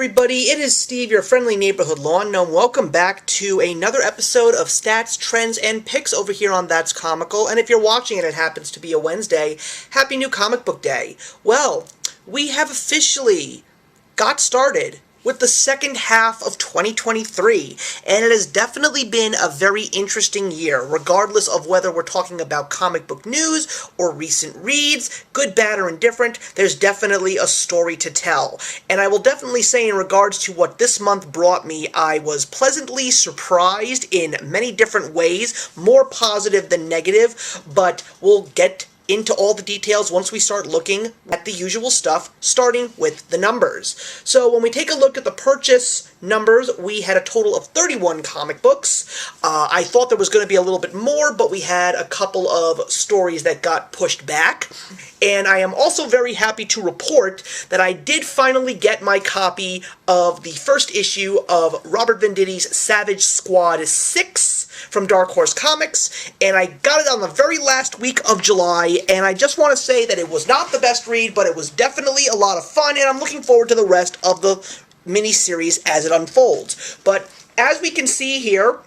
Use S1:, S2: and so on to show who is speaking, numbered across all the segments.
S1: everybody, it is Steve, your friendly neighborhood lawn gnome. Welcome back to another episode of Stats, Trends, and Picks over here on That's Comical. And if you're watching and it happens to be a Wednesday, happy new comic book day. Well, we have officially got started with the second half of 2023, and it has definitely been a very interesting year, regardless of whether we're talking about comic book news or recent reads, good, bad, or indifferent. There's definitely a story to tell, and I will definitely say in regards to what this month brought me, I was pleasantly surprised in many different ways, more positive than negative, but we'll get into all the details once we start looking at the usual stuff, starting with the numbers. So when we take a look at the purchase numbers, we had a total of 31 comic books. I thought there was going to be a little bit more, but we had a couple of stories that got pushed back. And I am also very happy to report that I did finally get my copy of the first issue of Robert Venditti's Savage Squad 6 from Dark Horse Comics, and I got it on the very last week of July, and I just want to say that it was not the best read, but it was definitely a lot of fun, and I'm looking forward to the rest of the miniseries as it unfolds. But as we can see here,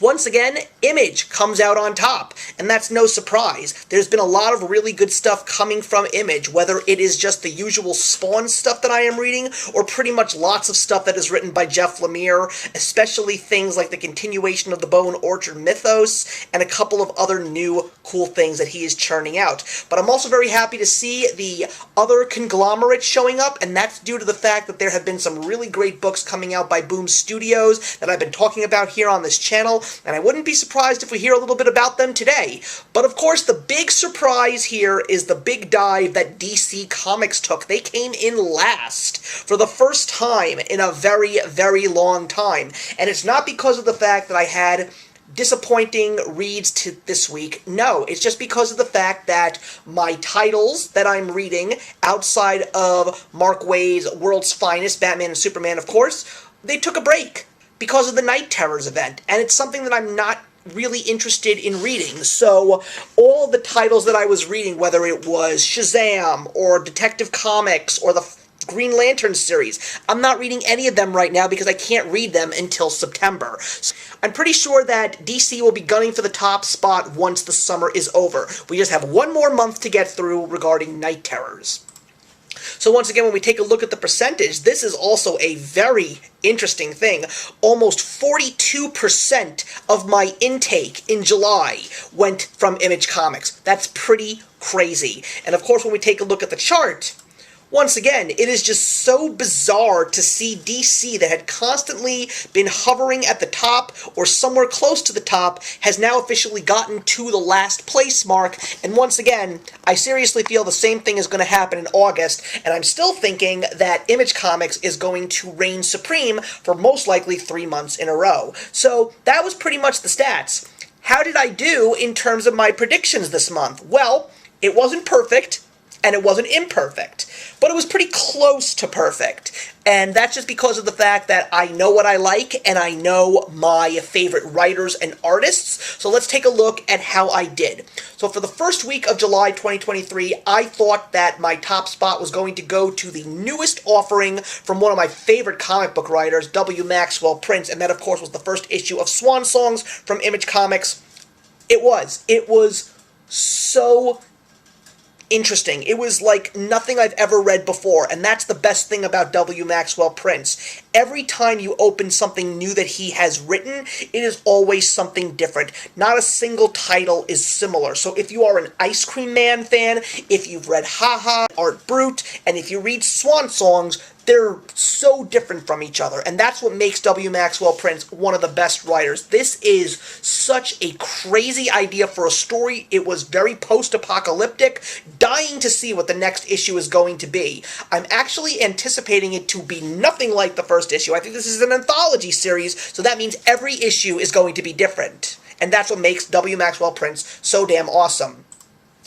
S1: once again, Image comes out on top, and that's no surprise. There's been a lot of really good stuff coming from Image, whether it is just the usual Spawn stuff that I am reading, or pretty much lots of stuff that is written by Jeff Lemire, especially things like the continuation of the Bone Orchard mythos, and a couple of other new cool things that he is churning out. But I'm also very happy to see the other conglomerates showing up, and that's due to the fact that there have been some really great books coming out by Boom Studios that I've been talking about here on this channel, and I wouldn't be surprised if we hear a little bit about them today. But of course, the big surprise here is the big dive that DC Comics took. They came in last for the first time in a very, very long time. And it's not because of the fact that I had disappointing reads this week. No, it's just because of the fact that my titles that I'm reading, outside of Mark Waid's World's Finest, Batman and Superman, of course, they took a break because of the Night Terrors event, and it's something that I'm not really interested in reading. So all the titles that I was reading, whether it was Shazam or Detective Comics or the Green Lantern series, I'm not reading any of them right now because I can't read them until September. So I'm pretty sure that DC will be gunning for the top spot once the summer is over. We just have one more month to get through regarding Night Terrors. So once again, when we take a look at the percentage, this is also a very interesting thing. Almost 42% of my intake in July went from Image Comics. That's pretty crazy. And of course, when we take a look at the chart, once again, it is just so bizarre to see DC that had constantly been hovering at the top or somewhere close to the top has now officially gotten to the last place mark. And once again, I seriously feel the same thing is going to happen in August, and I'm still thinking that Image Comics is going to reign supreme for most likely 3 months in a row. So that was pretty much the stats. How did I do in terms of my predictions this month? Well, it wasn't perfect, and it wasn't imperfect, but it was pretty close to perfect. And that's just because of the fact that I know what I like, and I know my favorite writers and artists. So let's take a look at how I did. So for the first week of July 2023, I thought that my top spot was going to go to the newest offering from one of my favorite comic book writers, W. Maxwell Prince, and that of course was the first issue of Swan Songs from Image Comics. It was so interesting. It was like nothing I've ever read before, and that's the best thing about W. Maxwell Prince. Every time you open something new that he has written, it is always something different. Not a single title is similar. So if you are an Ice Cream Man fan, if you've read Ha Ha, Art Brut, and if you read Swan Songs, they're so different from each other, and that's what makes W. Maxwell Prince one of the best writers. This is such a crazy idea for a story. It was very post-apocalyptic, dying to see what the next issue is going to be. I'm actually anticipating it to be nothing like the first issue. I think this is an anthology series, so that means every issue is going to be different, and that's what makes W. Maxwell Prince so damn awesome.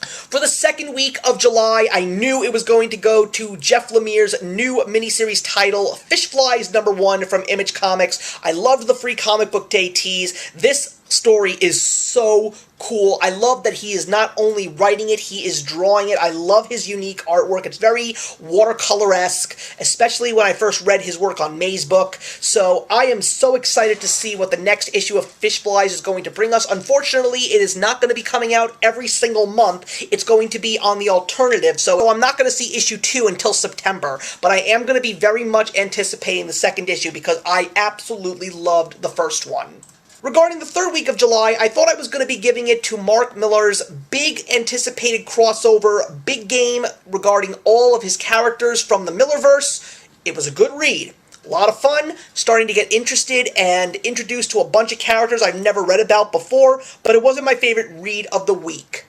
S1: For the second week of July, I knew it was going to go to Jeff Lemire's new miniseries title, Fish Flies #1 from Image Comics. I loved the free comic book day tease. This story is so cool. I love that he is not only writing it, he is drawing it. I love his unique artwork. It's very watercolor-esque, especially when I first read his work on May's book. So I am so excited to see what the next issue of Fish Flies is going to bring us. Unfortunately, it is not going to be coming out every single month. It's going to be on the alternative, so I'm not going to see issue 2 until September, but I am going to be very much anticipating the second issue because I absolutely loved the first one. Regarding the third week of July, I thought I was going to be giving it to Mark Millar's big anticipated crossover, Big Game, regarding all of his characters from the Millarverse. It was a good read. A lot of fun, starting to get interested and introduced to a bunch of characters I've never read about before, but it wasn't my favorite read of the week.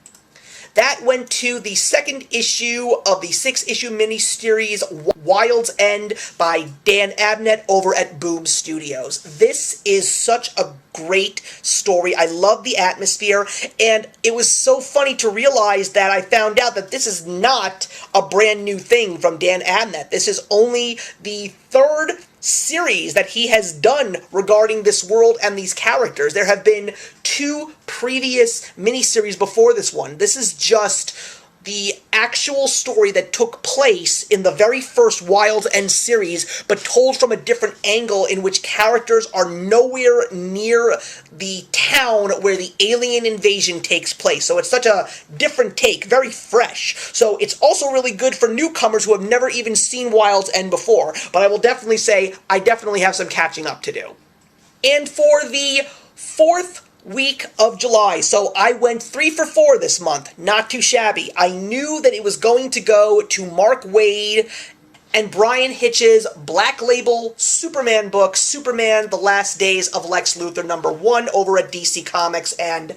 S1: That went to the second issue of the 6-issue miniseries Wild's End by Dan Abnett over at Boom Studios. This is such a great story. I love the atmosphere, and it was so funny to realize that I found out that this is not a brand new thing from Dan Abnett. This is only the third series that he has done regarding this world and these characters. There have been 2 previous miniseries before this one. This is just the actual story that took place in the very first Wild's End series, but told from a different angle in which characters are nowhere near the town where the alien invasion takes place. So it's such a different take, very fresh. So it's also really good for newcomers who have never even seen Wild's End before, but I will definitely say I definitely have some catching up to do. And for the fourth week of July, so I went 3 for 4 this month, not too shabby. I knew that it was going to go to Mark Waid and Brian Hitch's Black Label Superman book, Superman: The Last Days of Lex Luthor #1 over at DC Comics, and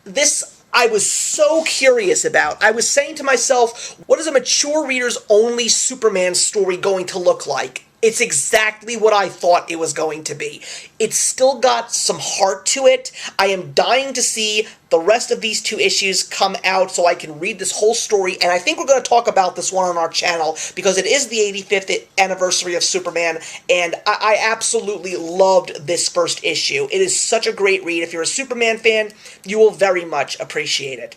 S1: this I was so curious about. I was saying to myself, what is a mature reader's only Superman story going to look like? It's exactly what I thought it was going to be. It's still got some heart to it. I am dying to see the rest of these 2 issues come out so I can read this whole story, and I think we're going to talk about this one on our channel because it is the 85th anniversary of Superman, and I absolutely loved this first issue. It is such a great read. If you're a Superman fan, you will very much appreciate it.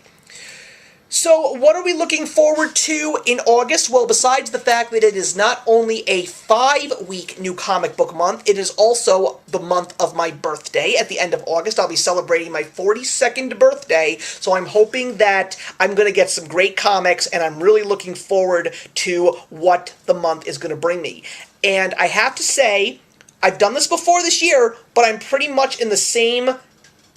S1: So, what are we looking forward to in August? Well, besides the fact that it is not only a 5-week new comic book month, it is also the month of my birthday. At the end of August, I'll be celebrating my 42nd birthday, so I'm hoping that I'm going to get some great comics, and I'm really looking forward to what the month is going to bring me. And I have to say, I've done this before this year, but I'm pretty much in the same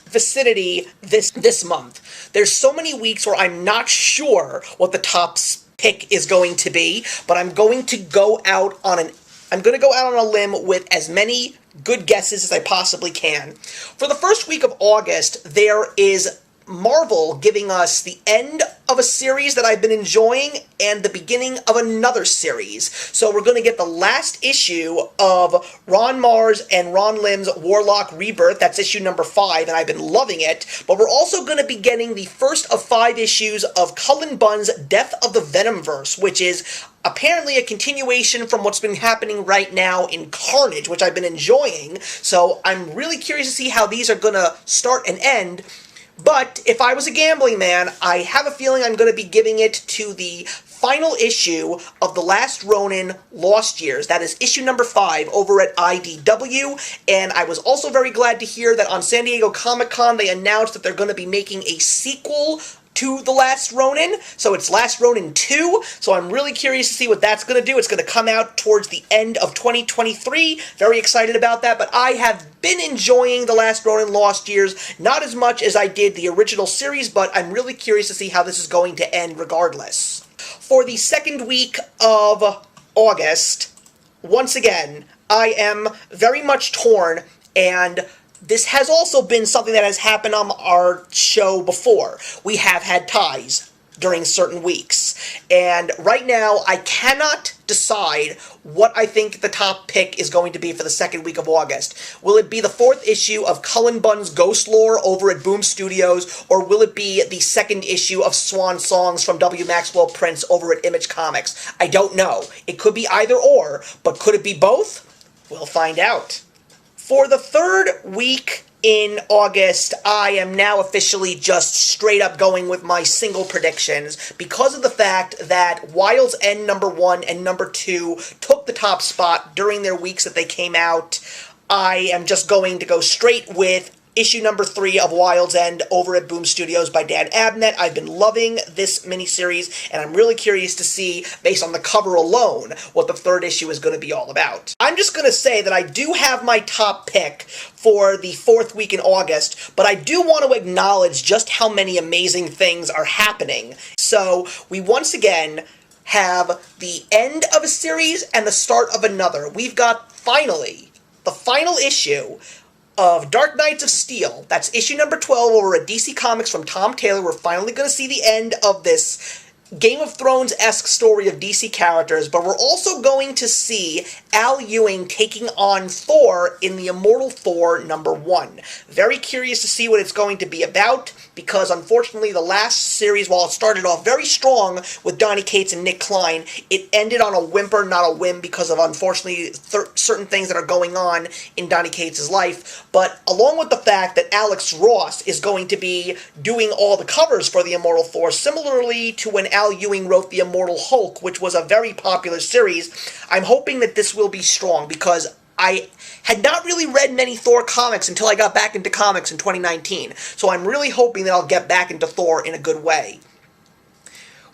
S1: vicinity this month. There's so many weeks where I'm not sure what the top pick is going to be, but I'm going to go out on a limb with as many good guesses as I possibly can. For the first week of August, there is Marvel giving us the end of a series that I've been enjoying and the beginning of another series. So we're going to get the last issue of Ron Mars and Ron Lim's Warlock Rebirth. That's issue number 5, and I've been loving it. But we're also going to be getting the first of 5 issues of Cullen Bunn's Death of the Venomverse, which is apparently a continuation from what's been happening right now in Carnage, which I've been enjoying. So I'm really curious to see how these are going to start and end. But if I was a gambling man, I have a feeling I'm going to be giving it to the final issue of The Last Ronin Lost Years. That is issue number 5 over at IDW. And I was also very glad to hear that on San Diego Comic-Con they announced that they're going to be making a sequel to The Last Ronin, so it's Last Ronin 2, so I'm really curious to see what that's going to do. It's going to come out towards the end of 2023, very excited about that, but I have been enjoying The Last Ronin Lost Years, not as much as I did the original series, but I'm really curious to see how this is going to end regardless. For the second week of August, once again, I am very much torn, and this has also been something that has happened on our show before. We have had ties during certain weeks. And right now, I cannot decide what I think the top pick is going to be for the second week of August. Will it be the 4th issue of Cullen Bunn's Ghost Lore over at Boom Studios, or will it be the 2nd issue of Swan Songs from W. Maxwell Prince over at Image Comics? I don't know. It could be either or, but could it be both? We'll find out. For the third week in August, I am now officially just straight up going with my single predictions because of the fact that Wild's End number 1 and number 2 took the top spot during their weeks that they came out. I am just going to go straight with issue number 3 of Wild's End over at Boom Studios by Dan Abnett. I've been loving this miniseries, and I'm really curious to see, based on the cover alone, what the third issue is going to be all about. I'm just going to say that I do have my top pick for the 4th week in August, but I do want to acknowledge just how many amazing things are happening. So, we once again have the end of a series and the start of another. We've got, finally, the final issue of Dark Knights of Steel. That's issue number 12 over at DC Comics from Tom Taylor. We're finally going to see the end of this Game of Thrones-esque story of DC characters, but we're also going to see Al Ewing taking on Thor in the Immortal Thor number 1. Very curious to see what it's going to be about, because unfortunately the last series, while it started off very strong with Donny Cates and Nick Klein, it ended on a whimper, not a whim, because of unfortunately certain things that are going on in Donny Cates' life. But along with the fact that Alex Ross is going to be doing all the covers for the Immortal Thor, similarly to when Al Ewing wrote the Immortal Hulk, which was a very popular series, I'm hoping that this will be strong, because I had not really read many Thor comics until I got back into comics in 2019, so I'm really hoping that I'll get back into Thor in a good way.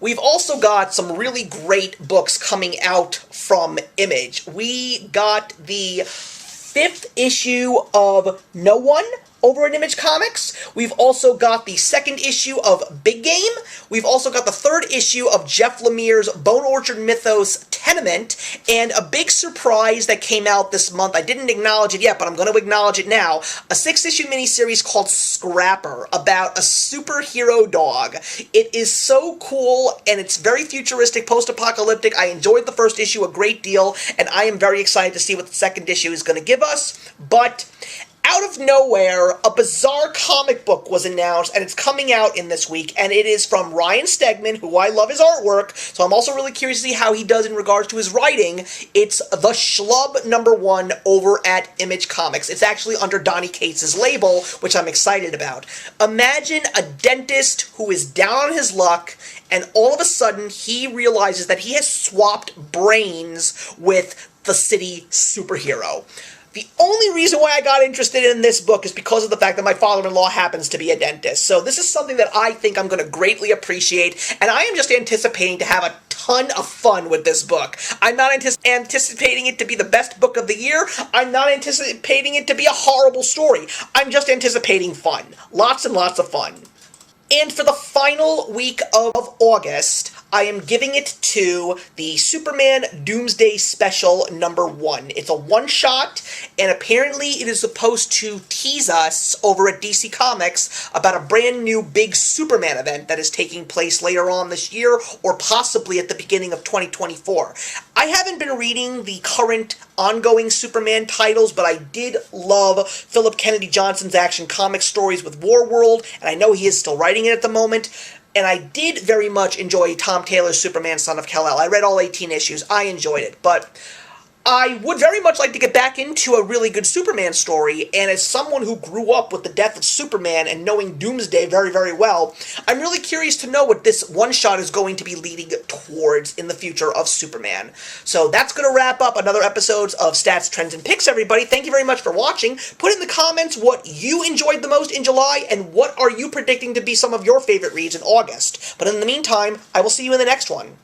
S1: We've also got some really great books coming out from Image. We got the 5th issue of No One over at Image Comics. We've also got the 2nd issue of Big Game. We've also got the 3rd issue of Jeff Lemire's Bone Orchard Mythos Tenement, and a big surprise that came out this month. I didn't acknowledge it yet, but I'm going to acknowledge it now. A 6-issue miniseries called Scrapper, about a superhero dog. It is so cool, and it's very futuristic, post-apocalyptic. I enjoyed the first issue a great deal, and I am very excited to see what the 2nd issue is going to give us. But out of nowhere, a bizarre comic book was announced, and it's coming out in this week, and it is from Ryan Stegman, who I love his artwork, so I'm also really curious to see how he does in regards to his writing. It's The Schlub number 1 over at Image Comics. It's actually under Donny Cates' label, which I'm excited about. Imagine a dentist who is down on his luck, and all of a sudden he realizes that he has swapped brains with the city superhero. The only reason why I got interested in this book is because of the fact that my father-in-law happens to be a dentist. So this is something that I think I'm going to greatly appreciate, and I am just anticipating to have a ton of fun with this book. I'm not anticipating it to be the best book of the year. I'm not anticipating it to be a horrible story. I'm just anticipating fun. Lots and lots of fun. And for the final week of August, I am giving it to the Superman Doomsday Special number 1. It's a one-shot, and apparently it is supposed to tease us over at DC Comics about a brand new big Superman event that is taking place later on this year, or possibly at the beginning of 2024. I haven't been reading the current ongoing Superman titles, but I did love Philip Kennedy Johnson's Action Comics stories with Warworld, and I know he is still writing it at the moment. And I did very much enjoy Tom Taylor's Superman Son of Kal-El. I read all 18 issues. I enjoyed it. But I would very much like to get back into a really good Superman story, and as someone who grew up with the death of Superman and knowing Doomsday very, very well, I'm really curious to know what this one-shot is going to be leading towards in the future of Superman. So that's going to wrap up another episode of Stats, Trends, and Picks, everybody. Thank you very much for watching. Put in the comments what you enjoyed the most in July, and what are you predicting to be some of your favorite reads in August. But in the meantime, I will see you in the next one.